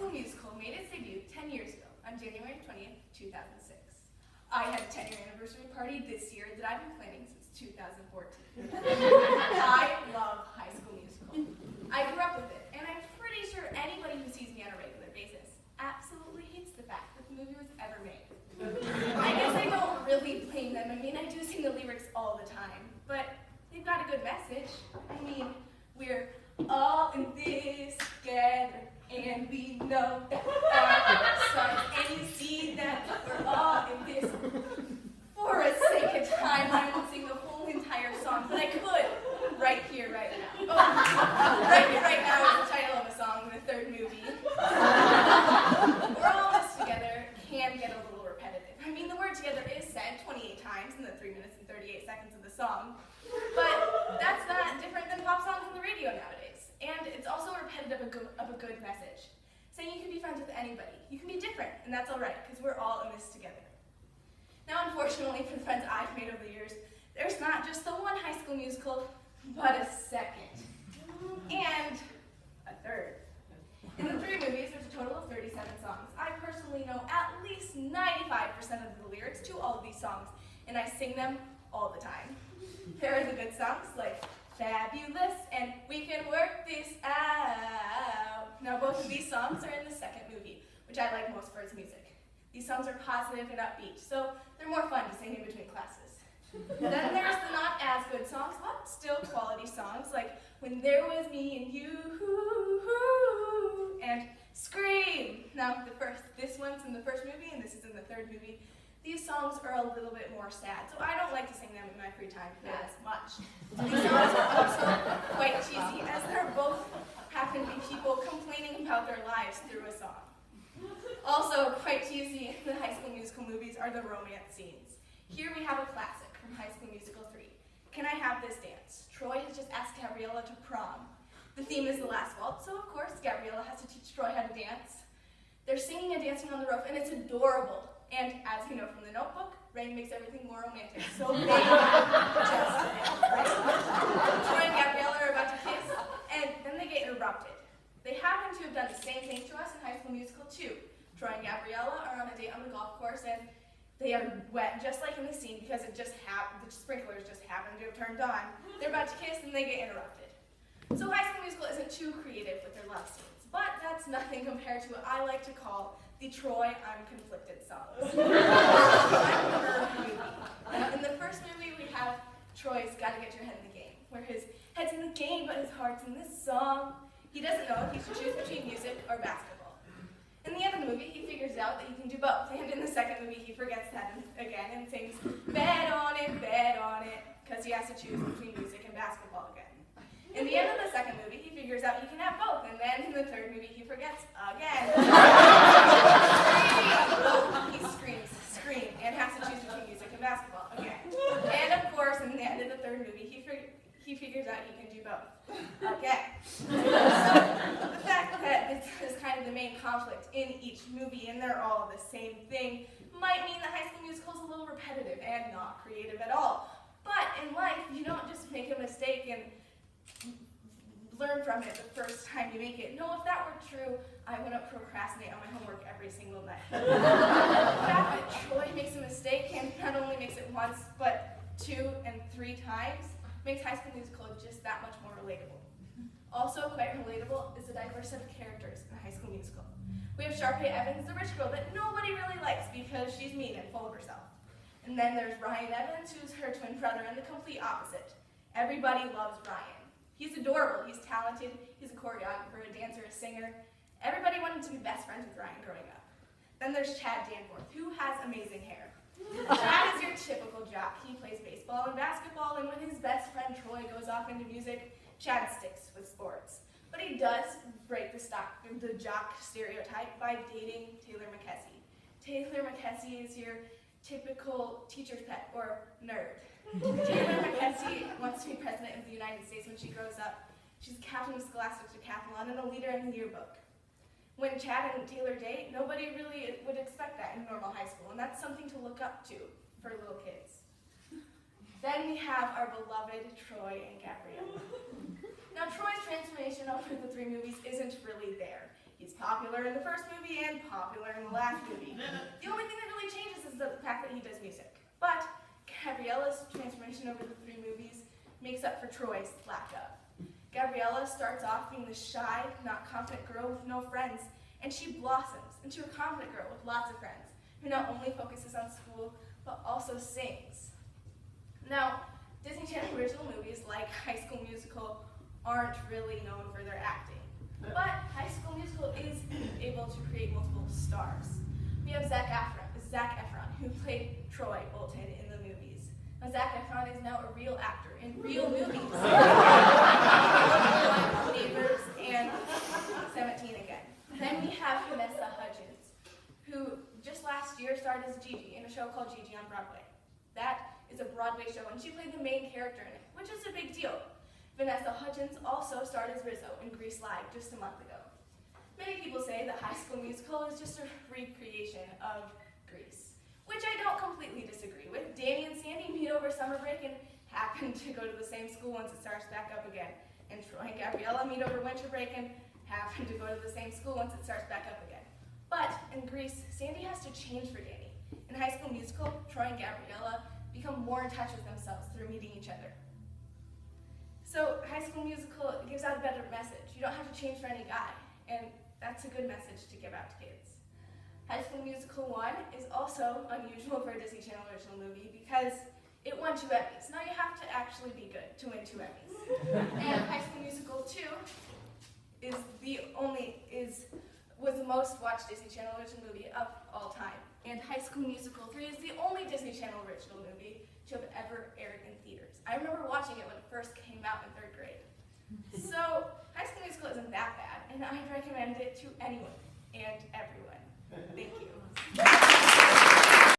School Musical made its debut 10 years ago on January 20th, 2006. I had a 10-year anniversary party this year that I've been planning since 2014. I love High School Musical. I grew up with it, and I'm pretty sure anybody who sees me on a regular basis absolutely hates the fact that the movie was ever made. I guess I don't really blame them. I mean, I do sing the lyrics all the time, but they've got a good message. I mean, we're all in this together, and we know that our sons, and you see that we're all in this. For the sake of time, I won't sing the whole entire song, but I could right here, right now. Oh, right here, right now is the title of a song in the third movie. We're all in this together can get a little repetitive. I mean, the word together is said 28 times in the 3 minutes and 38 seconds of the song, but that's not different than pop songs on the radio nowadays. And it's also repetitive of a good message, saying you can be friends with anybody. You can be different, and that's all right, because we're all in this together. Now, unfortunately, for the friends I've made over the years, there's not just the one High School Musical, but a second, and a third. In the 3 movies, there's a total of 37 songs. I personally know at least 95% of the lyrics to all of these songs, and I sing them all the time. There are the good songs, like Fabulous and We Can Work This Out. Now, both of these songs are in the second movie, which I like most for its music. These songs are positive and upbeat, so they're more fun to sing in between classes. Then there's the not as good songs, but still quality songs, like When There Was Me and You, and Scream. Now, this one's in the first movie, and this is in the third movie. These songs are a little bit more sad, so I don't like to sing them in my free time as much. These songs are also quite cheesy, as they're both happen to be people complaining about their lives through a song. Also, quite cheesy in the High School Musical movies are the romance scenes. Here we have a classic from High School Musical 3. Can I Have This Dance? Troy has just asked Gabriella to prom. The theme is the last waltz, so of course Gabriella has to teach Troy how to dance. They're singing and dancing on the roof, and it's adorable. And as you know from the Notebook, rain makes everything more romantic. So they just Troy and Gabriella are about to kiss, and then they get interrupted. They happen to have done the same thing to us in High School Musical 2. Troy and Gabriella are on a date on the golf course, and they are wet, just like in the scene, because the sprinklers just happened to have turned on. They're about to kiss, and they get interrupted. So High School Musical isn't too creative with their love scenes, but that's nothing compared to what I like to call the Troy I'm Conflicted songs. In the first movie, we have Troy's Gotta Get Your Head in the Game, where his head's in the game, but his heart's in this song. He doesn't know if he should choose between music or basketball. In the end of the movie, he figures out that he can do both, and in the second movie, he forgets that again and sings bet on it, because he has to choose between music and basketball again. In the end of the second movie, he figures out he can have both, and then in the third movie, he forgets again. He screams, and has to choose between music and basketball again. And of course, in the end of the third movie, he figures out he can do both again. So the fact that this is kind of the main conflict in each movie, and they're all the same thing, might mean that High School Musical is a little repetitive and not creative at all. But in life, you don't just make a mistake and learn from it the first time you make it. No, if that were true, I wouldn't procrastinate on my homework every single night. The fact that Troy makes a mistake, and not only makes it once, but 2 and 3 times, makes High School Musical just that much more relatable. Also quite relatable is the diverse set of characters in High School Musical. We have Sharpay Evans, the rich girl that nobody really likes because she's mean and full of herself. And then there's Ryan Evans, who's her twin brother, and the complete opposite. Everybody loves Ryan. He's adorable, he's talented, he's a choreographer, a dancer, a singer. Everybody wanted to be best friends with Ryan growing up. Then there's Chad Danforth, who has amazing hair. Chad is your typical jock. He plays baseball and basketball, and when his best friend Troy goes off into music, Chad sticks with sports. But he does break the jock stereotype by dating Taylor McKessie. Taylor McKessie is your typical teacher's pet, or nerd. Taylor McKessie wants to be president of the United States when she grows up. She's captain of Scholastic Decathlon and a leader in the yearbook. When Chad and Taylor date, nobody really would expect that in normal high school, and that's something to look up to for little kids. Then we have our beloved Troy and Gabriella. Now, Troy's transformation over the 3 movies isn't really there. He's popular in the first movie and popular in the last movie. The only thing that really changes is the fact that he does music. But Gabriella's transformation over the 3 movies makes up for Troy's lack of. Gabriella starts off being the shy, not confident girl with no friends, and she blossoms into a confident girl with lots of friends, who not only focuses on school, but also sings. Now, Disney Channel original movies like High School Musical aren't really known for their acting. But High School Musical is able to create multiple stars. We have Zac Efron, who played Troy Bolton in the movies. Now, Zac Efron is now a real actor in real movies. Neighbors and 17 Again. Then we have Vanessa Hudgens, who just last year starred as Gigi in a show called Gigi on Broadway. That is a Broadway show, and she played the main character in it, which is a big deal. Vanessa Hudgens also starred as Rizzo in Grease Live just a month ago. Many people say that High School Musical is just a recreation of Grease, which I don't completely disagree with. Danny and Sandy meet over summer break and happen to go to the same school once it starts back up again. And Troy and Gabriella meet over winter break and happen to go to the same school once it starts back up again. But in Grease, Sandy has to change for Danny. In High School Musical, Troy and Gabriella become more in touch with themselves through meeting each other. So High School Musical gives out a better message. You don't have to change for any guy, and that's a good message to give out to kids. High School Musical 1 is also unusual for a Disney Channel original movie because it won 2 Emmys. Now you have to actually be good to win 2 Emmys. And High School Musical 2 was the most watched Disney Channel original movie of all time. And High School Musical 3 is the only Disney Channel original movie to have ever aired in theaters. I remember watching it when it first came out in 3rd grade. So High School Musical isn't that bad, and I'd recommend it to anyone.